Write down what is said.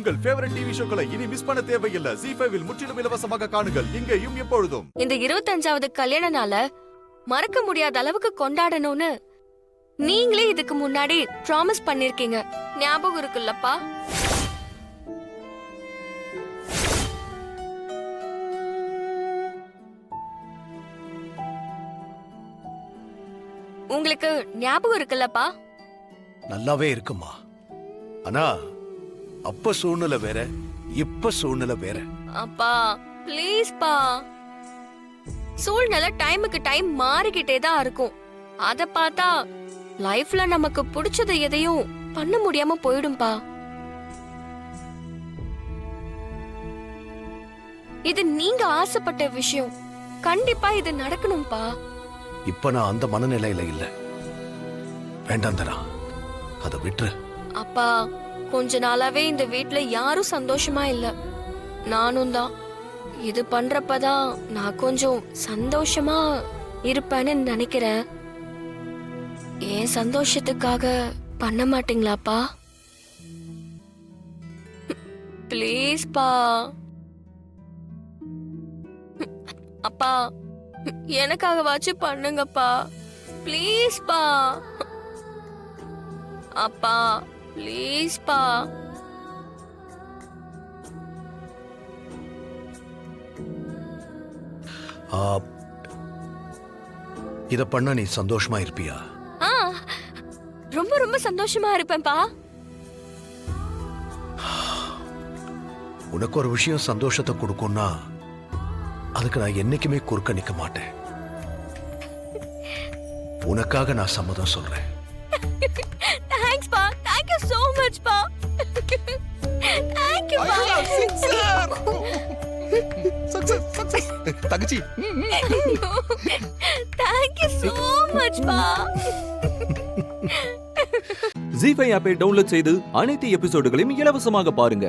உங்கள் favourite TV ஷோக்களை இனி miss பண்ண தேவையில்லை. ZEE5 இல் முற்றிலும் இலவசமாக காணுங்கள். இங்கேயும் எப்பொழுதும். இந்த 25வது கல்யாண நாள மறக்க முடியாத அளவுக்கு கொண்டாடணும்னு நீங்களே இதுக்கு முன்னாடி ப்ராமிஸ் பண்ணிருக்கீங்க. ஞாபகம் இருக்குல்லப்பா? உங்களுக்கு ஞாபகம் இருக்குல்லப்பா? நல்லாவே இருக்குமா. ஆனா அப்ப சூழ்நிலை வேற, இப்ப சூழ்நிலை வேற. அப்பா ப்ளீஸ் பா. சூழ்நிலை டைமுக்கு டைம் மாறிக்கிட்டே தான் இருக்கும். அத பார்த்தா லைஃப்ல நமக்கு பிடிச்சது எதையும் பண்ண முடியாம போயிடும்பா. இது நீங்க ஆசைப்பட்ட விஷயம். கண்டிப்பா இது நடக்கணும்பா. இப்ப நான் அந்த மனநிலையில இல்ல. வேண்டாம் தரா, அதை விட்டுரு. அப்பா கொஞ்ச நாளாவே இந்த வீட்ல யாரும் சந்தோஷமா இல்ல. நானும் தான். இது பண்றப்பதான் நான் கொஞ்சம் சந்தோஷமா இருப்பேன்னு நினைக்கிறேன். ஏன் சந்தோஷத்துக்காக பண்ண மாட்டீங்களாப்பா? ப்ளீஸ் பா. அப்பா எனக்காகவாச்சும் பண்ணுங்கப்பா. ப்ளீஸ் பா. அப்பா ப்ளீஸ் பா. இத பண்ண நீ சந்தோஷமா இருப்பியா? ரொம்ப ரொம்ப சந்தோஷமா இருப்பேன்பா. உனக்கு ஒரு விஷயம் சந்தோஷத்தை கொடுக்கும்னா அதுக்கு நான் என்னைக்குமே குறுக்க நிக்க மாட்டேன். உனக்காக நான் சம்மதம் சொல்றேன். Thanks பா. Thank you so much பா. Thank you பா. சக்சஸ் தங்கச்சி. Thank you so much பா. ZEE5 ஆப்பை டவுன்லோட் செய்து அனைத்து எபிசோடுகளையும் இலவசமாக பாருங்க.